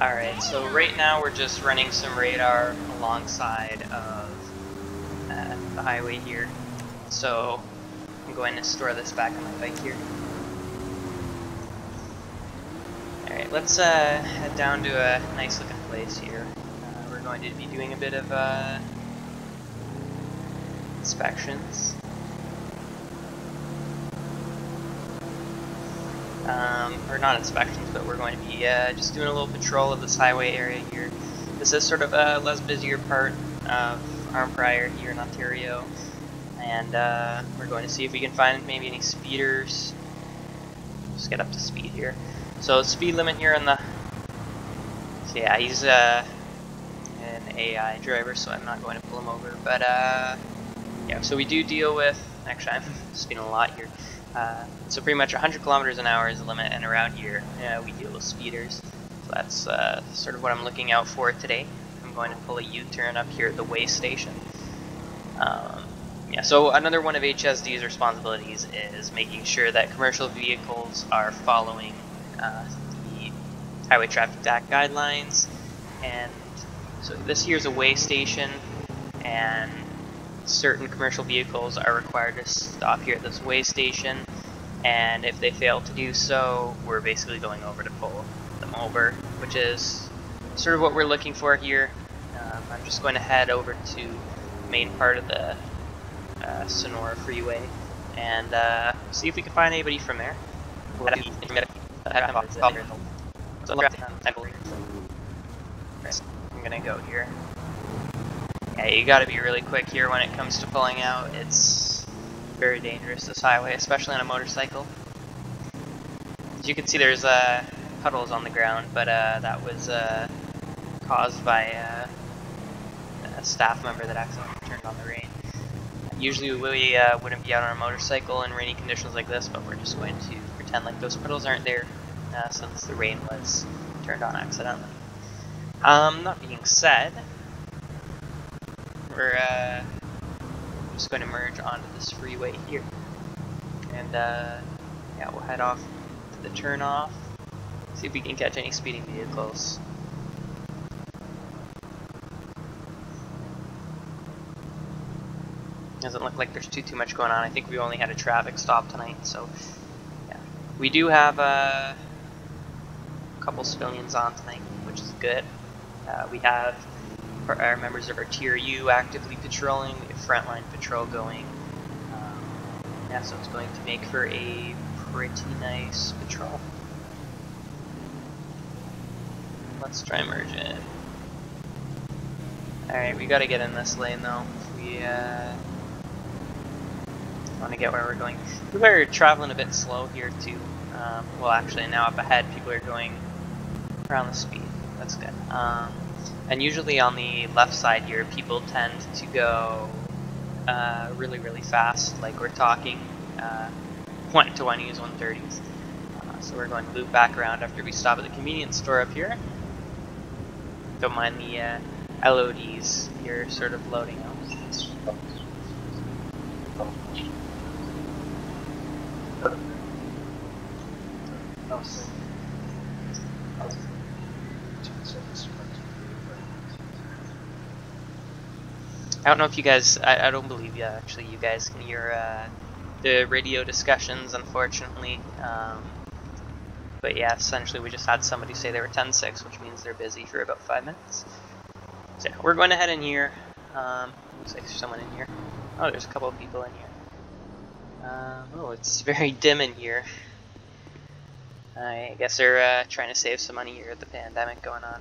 Alright, so right now we're just running some radar alongside of the highway here. So I'm going to store this back on my bike here. Alright, let's head down to a nice looking place here. We're going to be doing a bit of inspections. Or not inspections, but we're going to be just doing a little patrol of this highway area here. This is sort of a less busier part of Arnprior here in Ontario, and we're going to see if we can find maybe any speeders. Just get up to speed here. So speed limit here on the... So yeah, he's an AI driver, so I'm not going to pull him over, but yeah, so we do deal with... Actually, I'm speeding a lot here. So pretty much 100 kilometers an hour is the limit, and around here we deal with speeders. So that's sort of what I'm looking out for today. I'm going to pull a U-turn up here at the way station. Yeah, so another one of HSD's responsibilities is making sure that commercial vehicles are following the Highway Traffic Act guidelines. And so this here's a way station, and certain commercial vehicles are required to stop here at this way station, and if they fail to do so, we're basically going over to pull them over, which is sort of what we're looking for here. I'm just going to head over to the main part of the Sonora Freeway and see if we can find anybody from there. I'm gonna go here. Yeah, you gotta be really quick here when it comes to pulling out. It's very dangerous, this highway, especially on a motorcycle. As you can see, there's puddles on the ground, but that was caused by a staff member that accidentally turned on the rain. Usually we wouldn't be out on a motorcycle in rainy conditions like this, but we're just going to pretend like those puddles aren't there since the rain was turned on accidentally. That being said, we're just going to merge onto this freeway here, and yeah, we'll head off to the turnoff, see if we can catch any speeding vehicles. Doesn't look like there's too much going on. I think we only had a traffic stop tonight, so yeah. We do have a couple civilians on tonight, which is good. We have our members of our Tier U actively patrolling. We have frontline patrol going. Yeah, so it's going to make for a pretty nice patrol. Let's try merge in. Alright, we gotta get in this lane though. We want to get where we're going. People are traveling a bit slow here too. Well, actually now up ahead people are going around the speed. That's good. And usually on the left side here, people tend to go really fast, like we're talking 120s, 130s. So we're going to loop back around after we stop at the convenience store up here. Don't mind the LODs here sort of loading out. I don't know if you guys, I don't believe you actually, you guys can hear the radio discussions, unfortunately. But yeah, essentially we just had somebody say they were 10-6, which means they're busy for about 5 minutes. So yeah, we're going to head in here. Looks like there's someone in here. Oh, there's a couple of people in here. Oh, it's very dim in here. I guess they're trying to save some money here with the pandemic going on.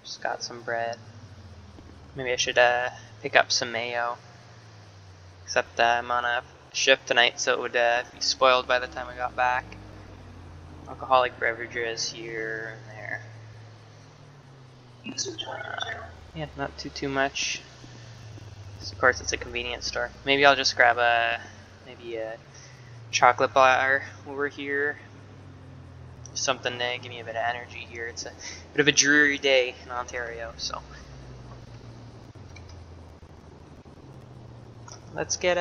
Just got some bread. Maybe I should pick up some mayo. Except I'm on a shift tonight, so it would be spoiled by the time I got back. Alcoholic beverages here and there. Yeah, not too much. Of course, it's a convenience store. Maybe I'll just grab maybe a chocolate bar over here. Something to give me a bit of energy here. It's a bit of a dreary day in Ontario, so let's get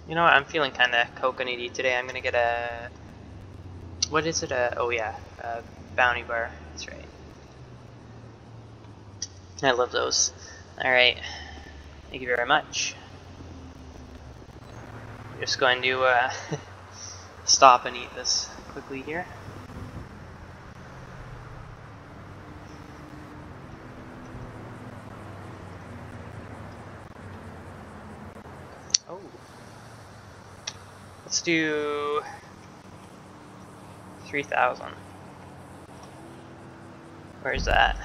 You know what? I'm feeling kind of coconutty today. I'm gonna get a. What is it? Oh yeah, a bounty bar. That's right. I love those. All right. Thank you very much. I'm just going to stop and eat this quickly here. Oh. Let's do 3,000. Where's that?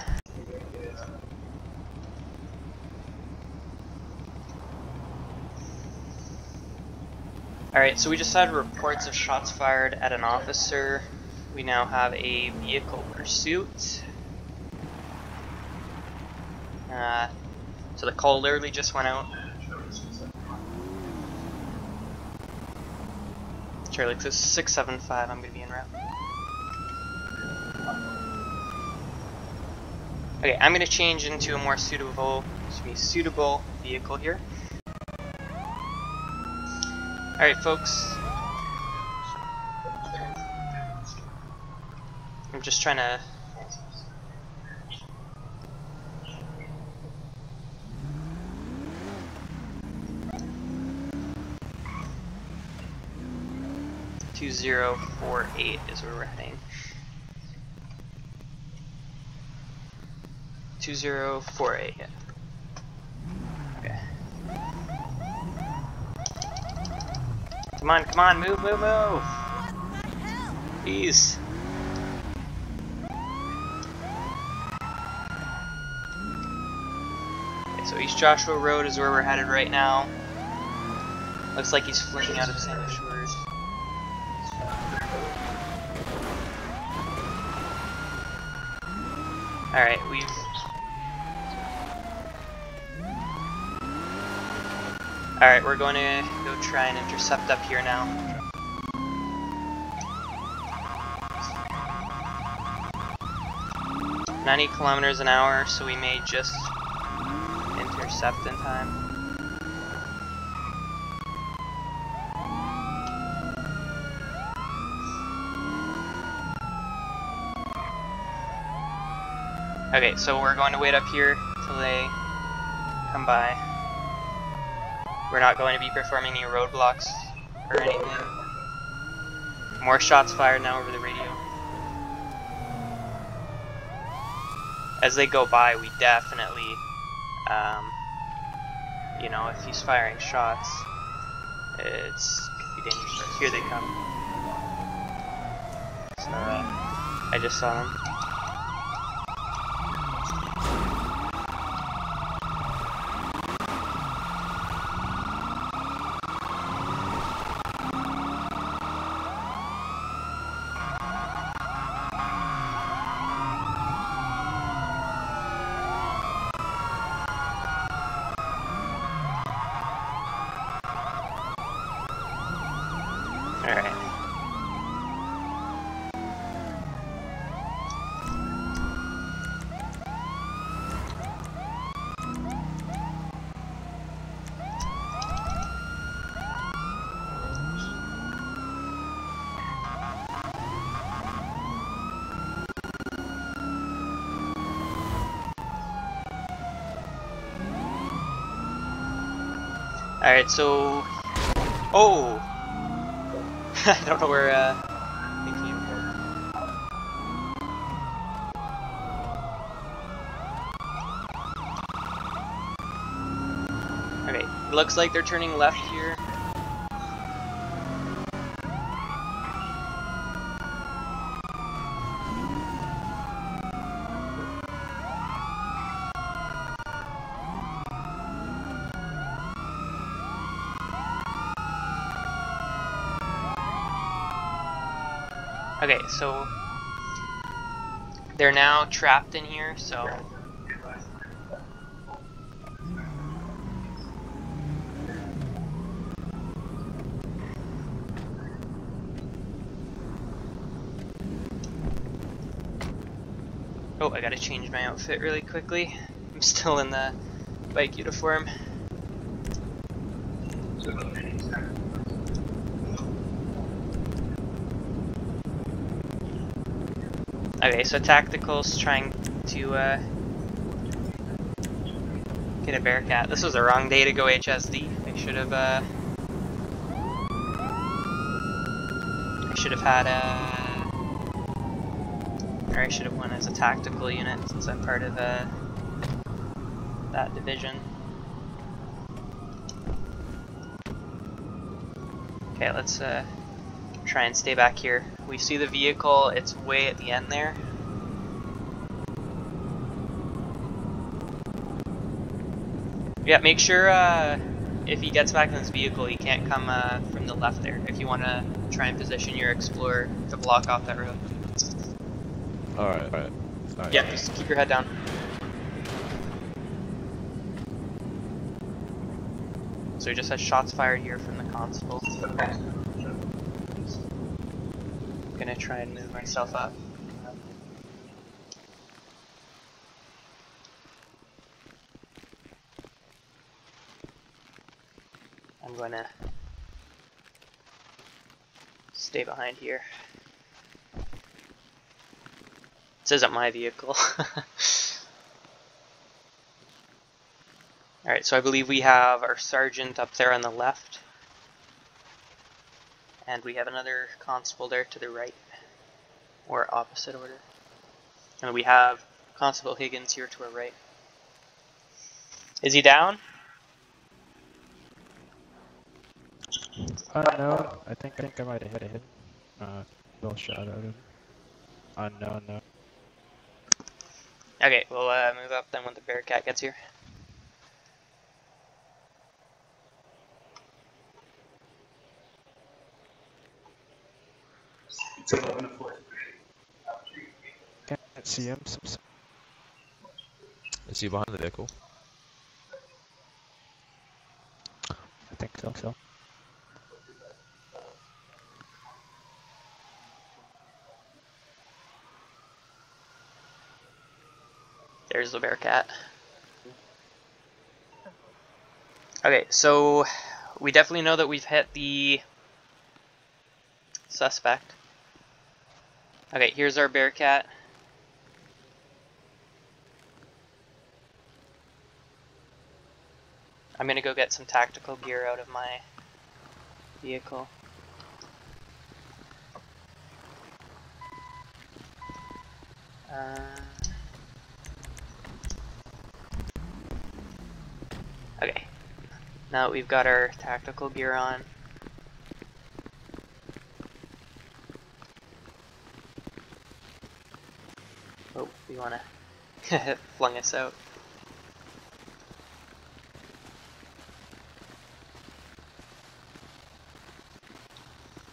Alright, so we just had reports of shots fired at an officer. We now have a vehicle pursuit. So the call literally just went out. Charlie 675, I'm gonna be en route. Okay, I'm gonna change into a more suitable vehicle here. Alright folks, I'm just trying to $2048 is where we're heading. 2048, yeah. Okay. Come on, move. Please. Okay, so East Joshua Road is where we're headed right now. Looks like he's fleeing out of Santa Shores. Alright, Alright, we're going to go try and intercept up here now. "90 kilometers an hour, so we may just intercept in time. Okay, so we're going to wait up here till they come by. We're not going to be performing any roadblocks or anything. More shots fired now over the radio. As they go by, we definitely, you know, if he's firing shots, it could be dangerous. Here they come. So, I just saw them. Alright. Alright, so... Oh! I don't know where, they came from. Okay, it looks like they're turning left here. Okay, so they're now trapped in here, so oh, I gotta change my outfit really quickly. I'm still in the bike uniform. Okay, so Tactical's trying to get a Bearcat. This was the wrong day to go HSD. I should have had or I should have won as a tactical unit since I'm part of that division. Okay, let's try and stay back here. We see the vehicle, it's way at the end there. Yeah, make sure if he gets back in his vehicle, he can't come from the left there. If you want to try and position your Explorer to block off that road. Alright, alright. Yeah, just keep your head down. So he just has shots fired here from the constable. Okay. I'm gonna try and move myself up. I'm gonna stay behind here. This isn't my vehicle. Alright, so I believe we have our sergeant up there on the left. And we have another constable there to the right. Or opposite order. And we have Constable Higgins here to our right. Is he down? No, I think I might have hit him. Bill shot at him. No. Okay, we'll move up then when the Bearcat gets here. Can't see him. Is he behind the vehicle? I think so. There's the Bearcat. Okay, so we definitely know that we've hit the suspect. Okay, here's our Bearcat. I'm gonna go get some tactical gear out of my vehicle. Okay, now that we've got our tactical gear on, oh, we wanna flung us out.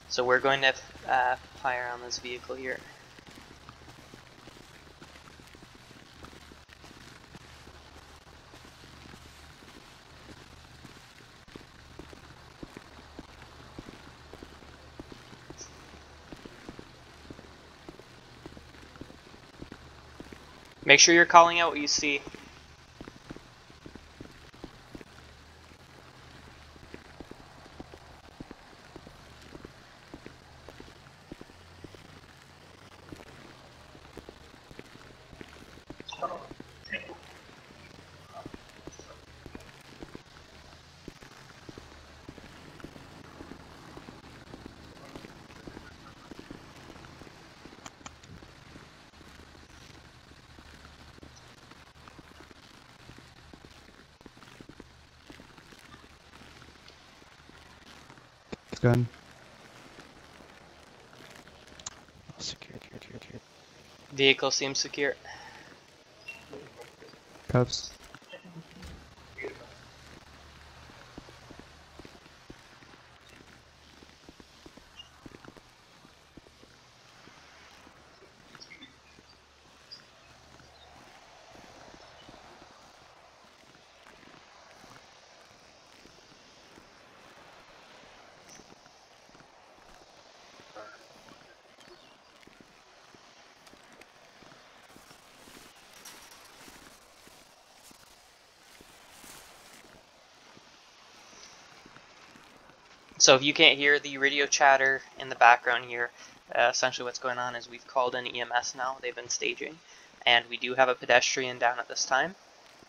So we're going to fire on this vehicle here. Make sure you're calling out what you see. Gun. Secure. Vehicle seems secure. Cuffs. So if you can't hear the radio chatter in the background here, essentially what's going on is we've called in EMS now. They've been staging, and we do have a pedestrian down at this time.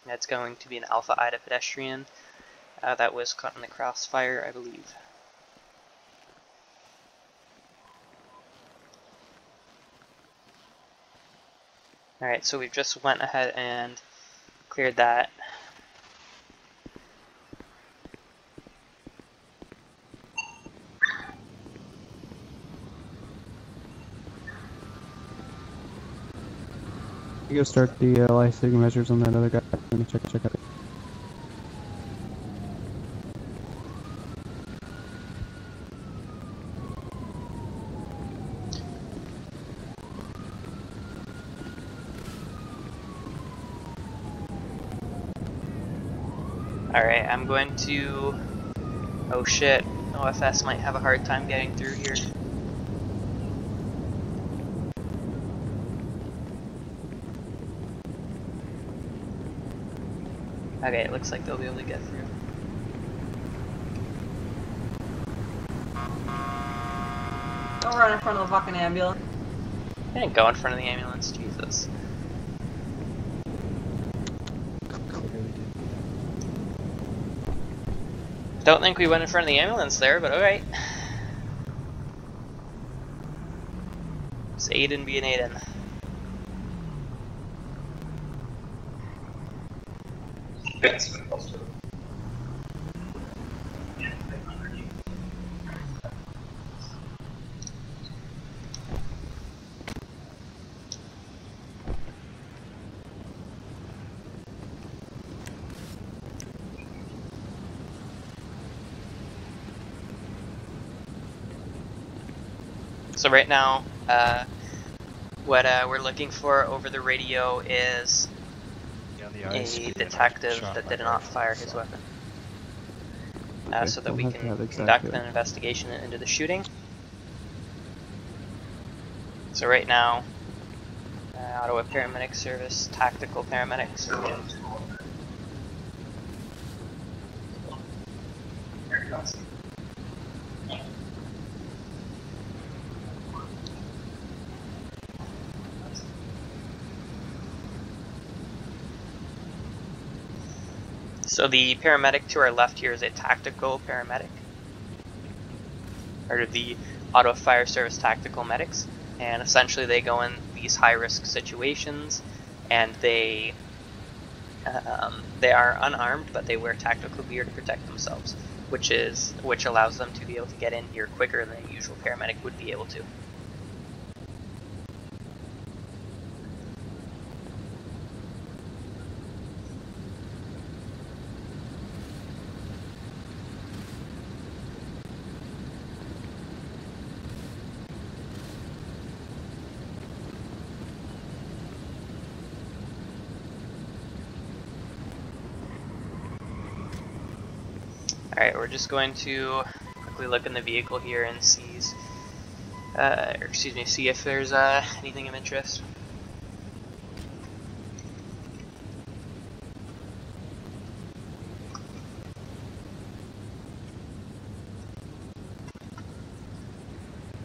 That's going to be an Alpha Ida pedestrian that was caught in the crossfire, I believe. Alright, so we've just went ahead and cleared that. You go start the licensing measures on that other guy. Let me check it. Alright, I'm going to... Oh shit, OFS might have a hard time getting through here. Okay, it looks like they'll be able to get through. Don't run in front of the fucking ambulance. I didn't go in front of the ambulance, Jesus. Don't think we went in front of the ambulance there, but alright. It's Aiden being Aiden. So right now, what we're looking for over the radio is a detective that did not fire his weapon. So that we can conduct an investigation into the shooting. So right now, Ottawa Paramedic Service, tactical paramedics. So the paramedic to our left here is a tactical paramedic, or the Ottawa Fire Service tactical medics, and essentially they go in these high-risk situations, and they are unarmed, but they wear tactical gear to protect themselves, which allows them to be able to get in here quicker than a usual paramedic would be able to. Alright, we're just going to quickly look in the vehicle here and see if there's anything of interest.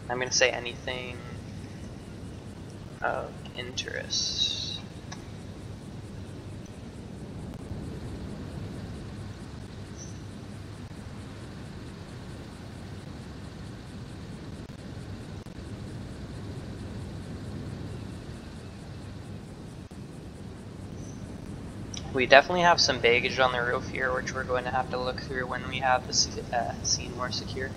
I'm going to say anything of interest. We definitely have some baggage on the roof here, which we're going to have to look through when we have the scene more secure.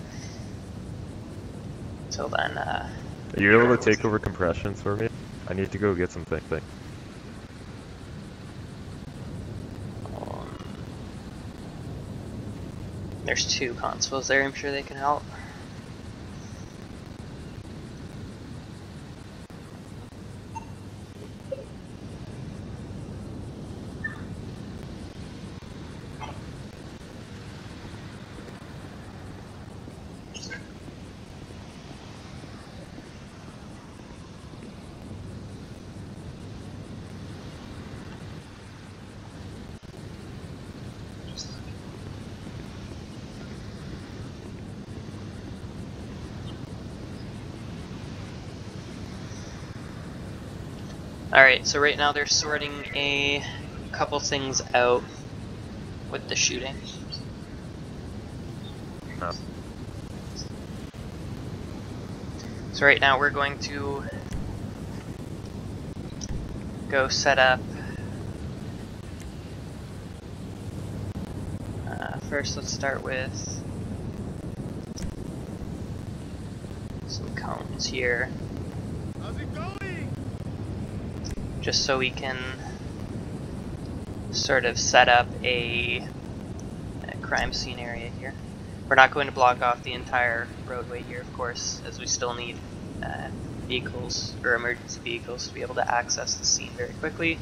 Until then, Are you able to take over compressions for me? I need to go get something. There's two constables there, I'm sure they can help. Alright, so right now they're sorting a couple things out with the shooting. Oh. So right now we're going to go set up. First, let's start with some cones here. How's it going? Just so we can sort of set up a crime scene area here. We're not going to block off the entire roadway here, of course, as we still need vehicles or emergency vehicles to be able to access the scene very quickly.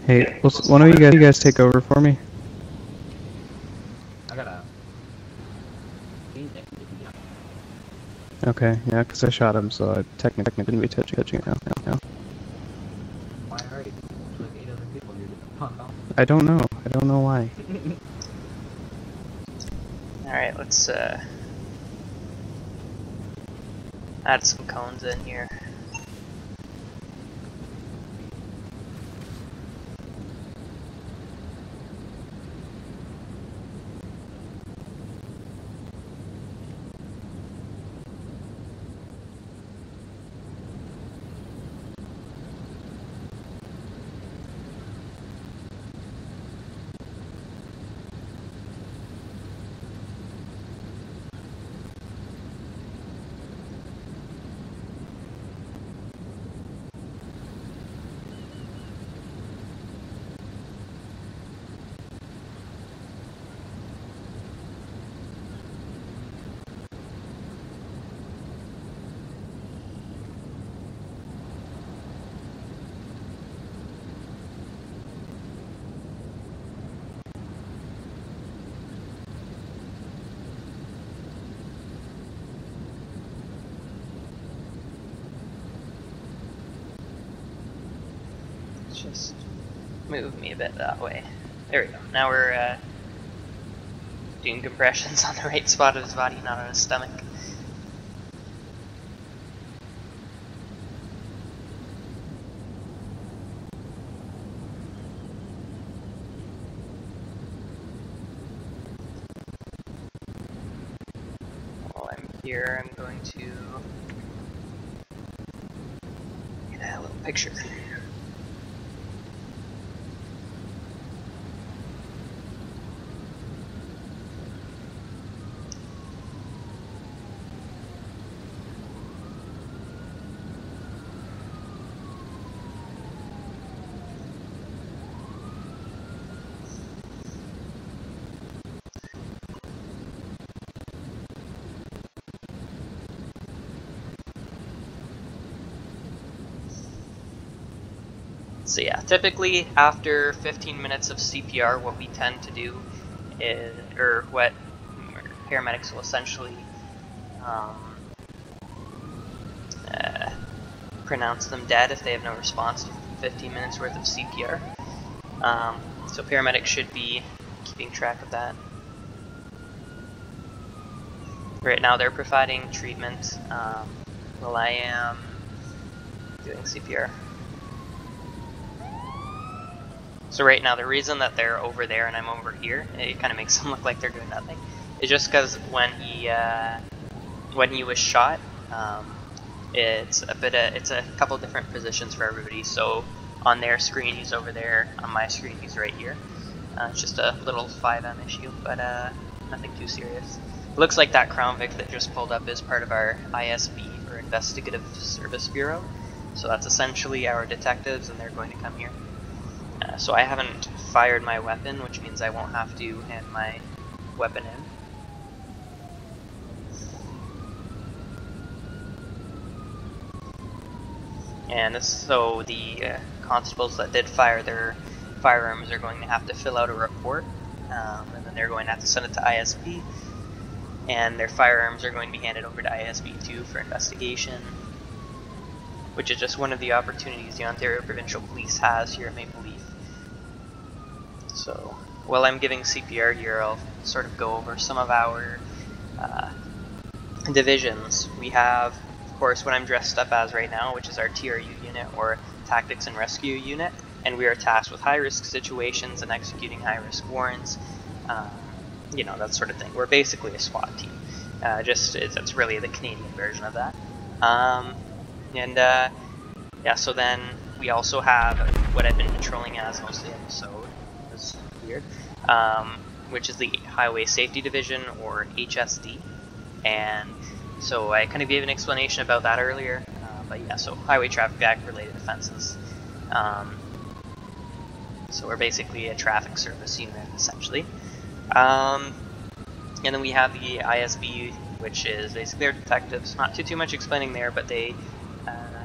Hey, one of you guys take over for me? I gotta. Okay, yeah, because I shot him, so I technically didn't be touching it now. Why are you? Like 8 other people here. I don't know. I don't know why. Alright, let's add some cones in here. Just move me a bit that way. There we go. Now we're doing compressions on the right spot of his body, not on his stomach. While I'm here, I'm going to get a little picture. So yeah, typically after 15 minutes of CPR, what we tend to do is, or what paramedics will essentially pronounce them dead if they have no response to 15 minutes worth of CPR. So paramedics should be keeping track of that. Right now they're providing treatment while I am doing CPR. So right now, the reason that they're over there and I'm over here, it kind of makes them look like they're doing nothing, is just because when he was shot, it's a couple different positions for everybody. So on their screen he's over there, on my screen he's right here. It's just a little 5M issue, but nothing too serious. It looks like that Crown Vic that just pulled up is part of our ISB, or Investigative Service Bureau. So that's essentially our detectives, and they're going to come here. So I haven't fired my weapon, which means I won't have to hand my weapon in. And so the constables that did fire their firearms are going to have to fill out a report, and then they're going to have to send it to ISB, and their firearms are going to be handed over to ISB2 for investigation, which is just one of the opportunities the Ontario Provincial Police has here at Maple Leaf. So while I'm giving CPR here, I'll sort of go over some of our divisions. We have, of course, what I'm dressed up as right now, which is our TRU unit, or tactics and rescue unit, and we are tasked with high-risk situations and executing high-risk warrants. You know, that sort of thing. We're basically a SWAT team. That's really the Canadian version of that. Yeah, so then we also have what I've been patrolling as most of the episode. It's weird. Which is the Highway Safety Division, or HSD. And so I kind of gave an explanation about that earlier. But yeah, so Highway Traffic Act related offenses. So we're basically a traffic service unit, essentially. And then we have the ISB, which is basically our detectives. Not too much explaining there, but they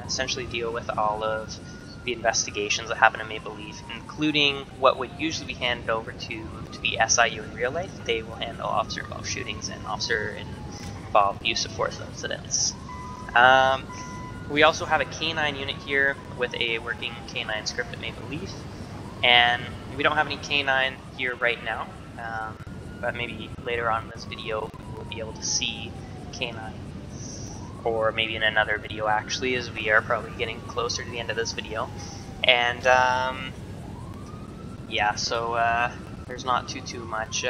essentially deal with all of the investigations that happen in Maple Leaf, including what would usually be handed over to the SIU in real life. They will handle officer-involved shootings and officer-involved use of force incidents. We also have a K9 unit here with a working K9 script at Maple Leaf, and we don't have any K9 here right now, but maybe later on in this video we'll be able to see K9, or maybe in another video actually, as we are probably getting closer to the end of this video. And yeah, so there's not too much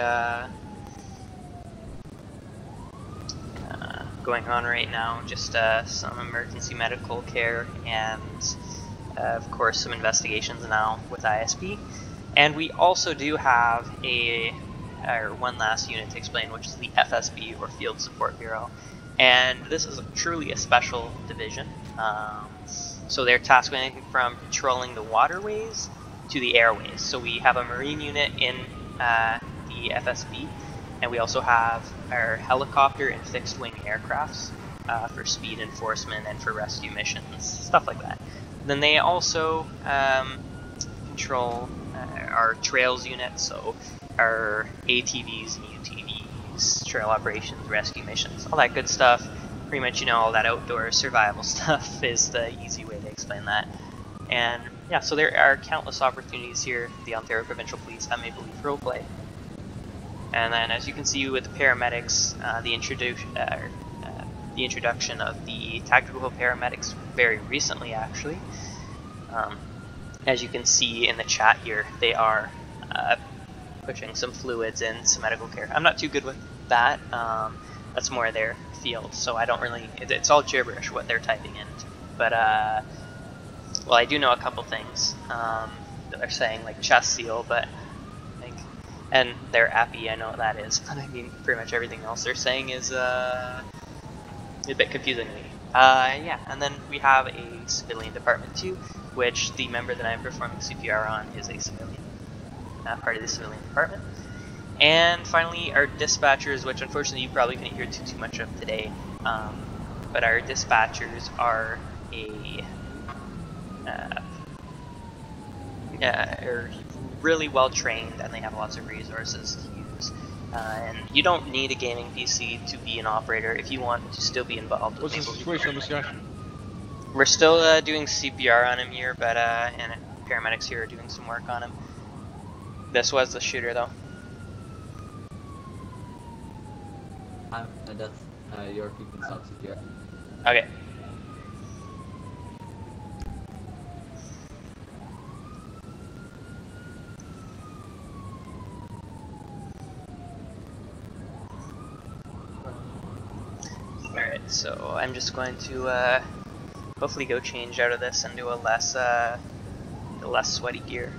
going on right now, just some emergency medical care and of course some investigations now with ISB. And we also do have one last unit to explain, which is the FSB, or Field Support Bureau. And this is truly a special division. So they're tasked with anything from patrolling the waterways to the airways. So we have a marine unit in the FSB, and we also have our helicopter and fixed wing aircrafts for speed enforcement and for rescue missions, stuff like that. Then they also control our trails unit, so our ATVs and UTVs, trail operations, rescue missions, all that good stuff. Pretty much, you know, all that outdoor survival stuff is the easy way to explain that. And yeah, so there are countless opportunities here at the Ontario Provincial Police at Maple Leaf Roleplay. And then, as you can see with the paramedics, the introduction of the tactical paramedics very recently, actually. As you can see in the chat here, they are pushing some fluids and some medical care. I'm not too good with that. That's more their field, so I don't really. It's all gibberish what they're typing in. But well, I do know a couple things that they're saying, like chest seal, but. And they're appy, I know what that is, but I mean, pretty much everything else they're saying is a bit confusing to me. Yeah, and then we have a civilian department too, which the member that I'm performing CPR on is a civilian, part of the civilian department. And finally, our dispatchers, which unfortunately you probably couldn't hear too much of today, but our dispatchers are are really well trained, and they have lots of resources to use. And you don't need a gaming PC to be an operator if you want to still be involved. What's the situation on this guy? We're still doing CPR on him here, but and paramedics here are doing some work on him. This was the shooter, though. I'm a death. Your people can stop CPR. Okay. Alright, so I'm just going to hopefully go change out of this and do a less sweaty gear.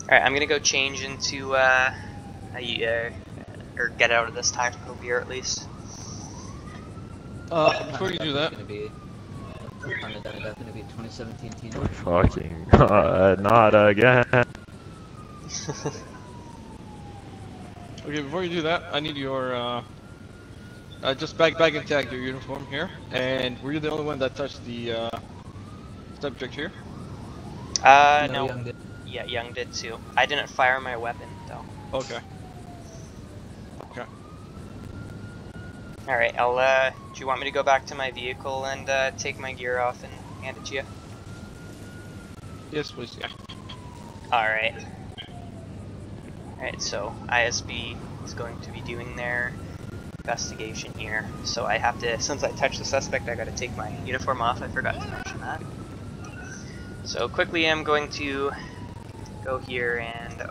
Alright, I'm gonna go change into or get out of this tactical gear at least. Before you do that, It's gonna be 2017 teen. Fucking God, not again. okay, before you do that, I need your just bag and tag your uniform here. And were you the only one that touched the subject here? No. Young did. Yeah, Young did too. I didn't fire my weapon though. Okay. Okay. Alright, I'll do you want me to go back to my vehicle and take my gear off and hand it to you? Yes, please. Yeah. Alright. Alright, so ISB is going to be doing their investigation here, so I have to, since I touched the suspect, I gotta take my uniform off. I forgot to mention that. So quickly I'm going to go here and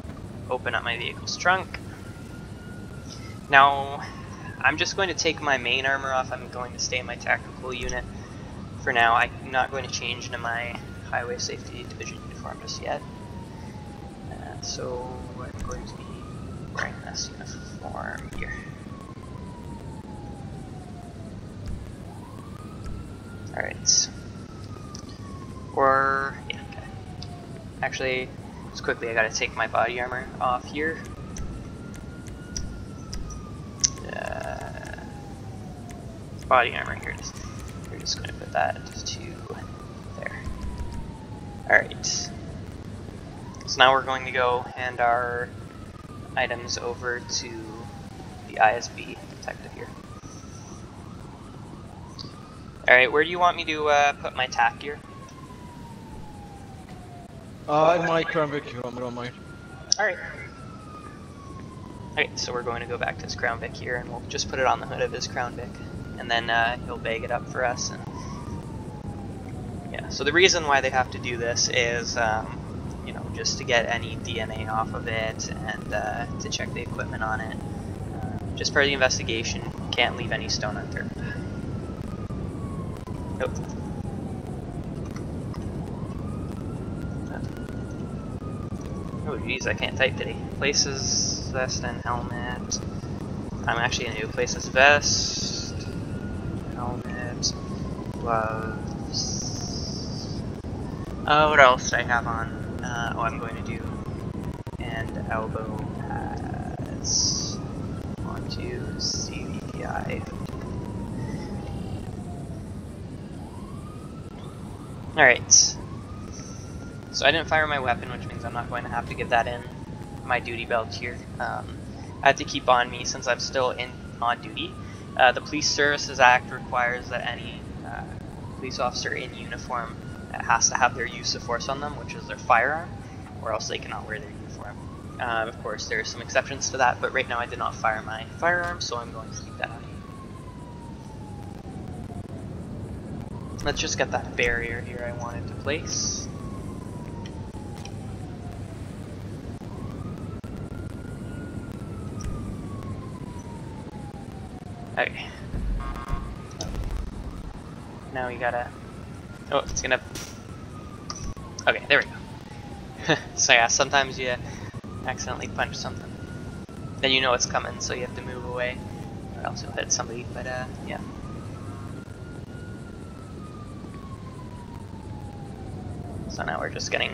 open up my vehicle's trunk. Now, I'm just going to take my main armor off. I'm going to stay in my tactical unit for now. I'm not going to change into my Highway Safety Division uniform just yet. So I'm going to be wearing this uniform here. Alright. Or, yeah, okay. Actually, just quickly, I gotta take my body armor off here. Body armor here, we're just going to put that to there. Alright. So now we're going to go hand our items over to the ISB detective here. Alright, where do you want me to put my tack gear? In my Crown Vic, if you don't mind. Alright. Okay, so we're going to go back to his Crown Vic here, and we'll just put it on the hood of his Crown Vic. And then he'll bag it up for us. And yeah, so the reason why they have to do this is, you know, just to get any DNA off of it and to check the equipment on it. Just for the investigation, can't leave any stone unturned. Nope. Oh geez, I can't type today. Places, vest, and helmet. I'm actually gonna do places, vest, helmet, gloves. What else do I have on? Oh, I'm going to do and elbow pads onto CVPI. Alright. So I didn't fire my weapon, which means I'm not going to have to give that in my duty belt here. I have to keep on me since I'm still on duty. The Police Services Act requires that any police officer in uniform has to have their use of force on them, which is their firearm, or else they cannot wear their uniform. Of course, there are some exceptions to that, but right now I did not fire my firearm, so I'm going to keep that on me. Let's just get that barrier here I wanted to place. Okay. Now we gotta... Oh, it's gonna... Okay, there we go. So yeah, sometimes you accidentally punch something. Then you know it's coming, so you have to move away, or else you'll hit somebody, but yeah. So now we're just getting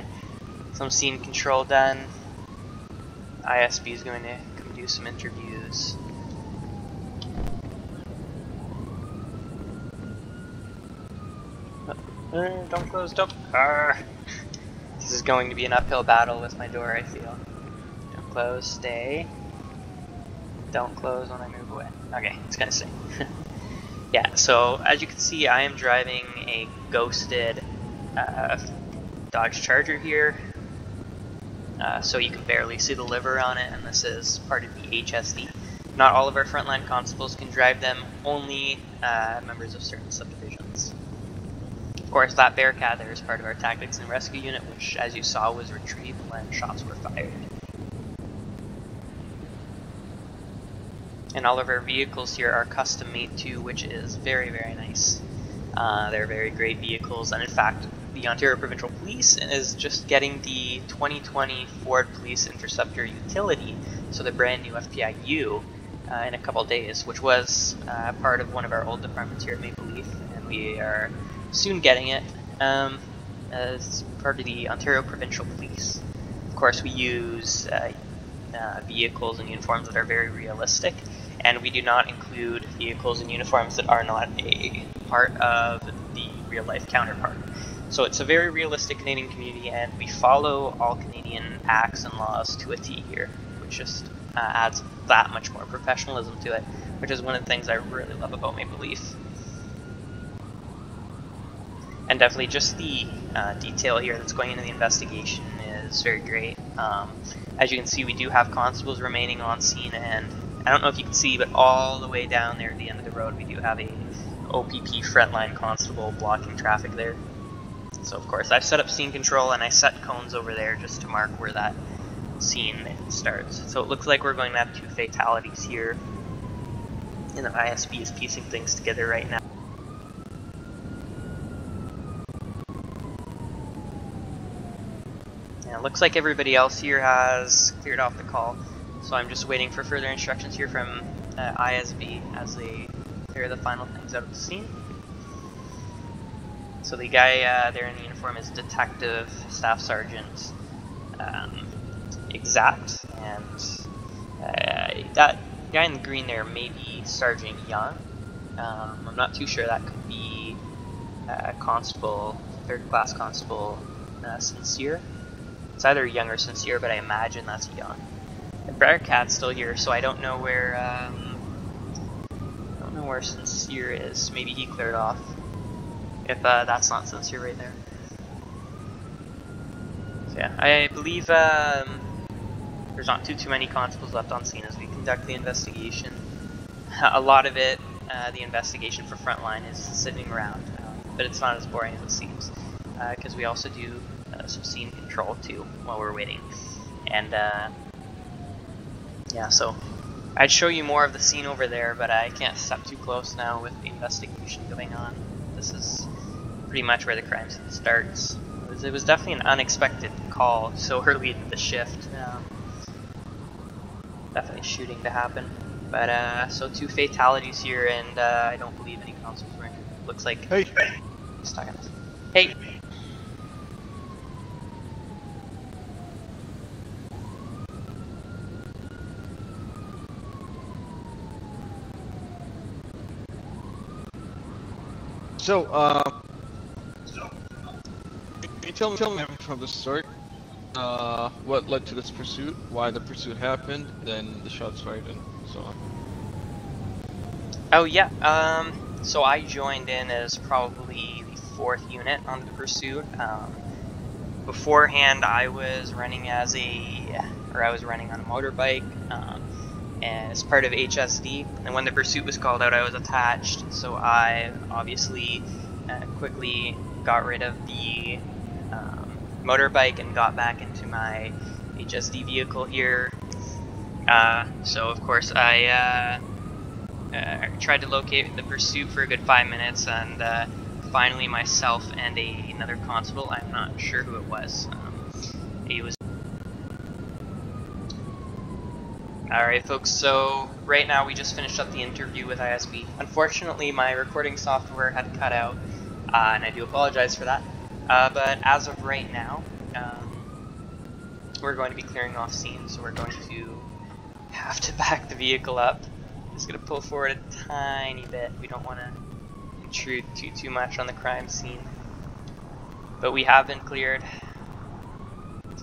some scene control done. ISB is going to come do some interviews. Don't close, don't. This is going to be an uphill battle with my door, I feel. Don't close, stay. Don't close when I move away. Okay, it's gonna stay. Yeah, so as you can see, I am driving a ghosted Dodge Charger here. So you can barely see the liver on it, and this is part of the HSD. Not all of our frontline constables can drive them, only members of certain subdivisions. Of course, that Bearcat there is part of our Tactics and Rescue Unit, which, as you saw, was retrieved when shots were fired. And all of our vehicles here are custom made too, which is very, very nice. They're very great vehicles, and in fact, the Ontario Provincial Police is just getting the 2020 Ford Police Interceptor Utility, so the brand new FPIU, in a couple days, which was part of one of our old departments here at Maple Leaf, and we are soon getting it as part of the Ontario Provincial Police. Of course, we use vehicles and uniforms that are very realistic, and we do not include vehicles and uniforms that are not a part of the real-life counterpart. So it's a very realistic Canadian community, and we follow all Canadian acts and laws to a T here, which just adds that much more professionalism to it, which is one of the things I really love about Maple Leaf. And definitely just the detail here that's going into the investigation is very great. As you can see, we do have constables remaining on scene, and I don't know if you can see, but all the way down there at the end of the road, we do have a OPP frontline constable blocking traffic there. So of course, I've set up scene control and I set cones over there just to mark where that scene starts. So it looks like we're going to have 2 fatalities here, and the ISB is piecing things together right now. And it looks like everybody else here has cleared off the call, so I'm just waiting for further instructions here from ISB as they clear the final things out of the scene. So the guy there in the uniform is Detective Staff Sergeant Exact, and that guy in the green there may be Sergeant Young. I'm not too sure. That could be Constable, 3rd class Constable Sincere. It's either Young or Sincere, but I imagine that's Young. And Bearcat's still here, so I don't know where Sincere is. Maybe he cleared off. If that's not Sincere right there. So yeah, I believe there's not too many constables left on scene as we conduct the investigation. A lot of it, the investigation for Frontline, is sitting around, but it's not as boring as it seems, because we also do some scene control too while we're waiting. And yeah, so I'd show you more of the scene over there, but I can't step too close now with the investigation going on. This is pretty much where the crime scene starts. It was definitely an unexpected call so early into the shift. Definitely shooting to happen. But so 2 fatalities here, and I don't believe any constables were injured. Looks like. Hey. Stuck on this. Hey. So, can you tell me from the start, what led to this pursuit, why the pursuit happened, then the shots fired, and so on? Oh yeah, so I joined in as probably the 4th unit on the pursuit. Beforehand, I was running on a motorbike, and as part of HSD, and when the pursuit was called out, I was attached, so I obviously quickly got rid of the motorbike and got back into my HSD vehicle here. So of course I tried to locate the pursuit for a good 5 minutes, and finally myself and another constable, I'm not sure who it was, he was. Alright folks, so right now we just finished up the interview with ISB. Unfortunately my recording software had cut out, and I do apologize for that. But as of right now, we're going to be clearing off scene, so we're going to have to back the vehicle up. Just going to pull forward a tiny bit. We don't want to intrude too much on the crime scene. But we have been cleared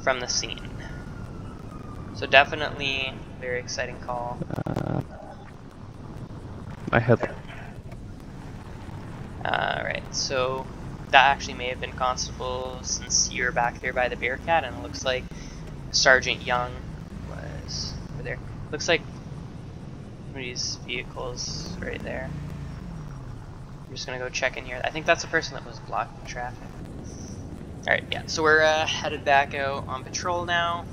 from the scene. So definitely very exciting call. I had. Alright, so that actually may have been Constable Sincere back there by the Bearcat, and it looks like Sergeant Young was over there. Looks like one of these vehicles right there. I'm just gonna go check in here. I think that's the person that was blocking traffic. Alright, yeah, so we're headed back out on patrol now.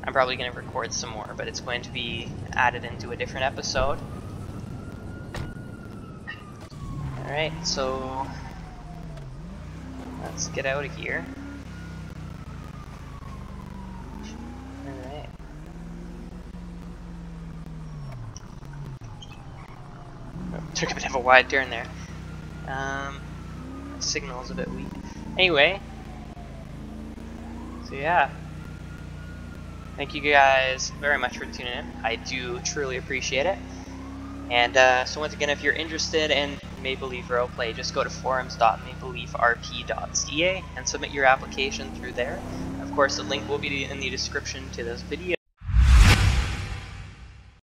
I'm probably going to record some more, but it's going to be added into a different episode. Alright, so let's get out of here. Alright. Oh, took a bit of a wide turn there. My signal's a bit weak. Anyway, so yeah. Thank you guys very much for tuning in. I do truly appreciate it. And so once again, if you're interested in Maple Leaf Roleplay, just go to forums.mapleleafrp.ca and submit your application through there. Of course, the link will be in the description to this video.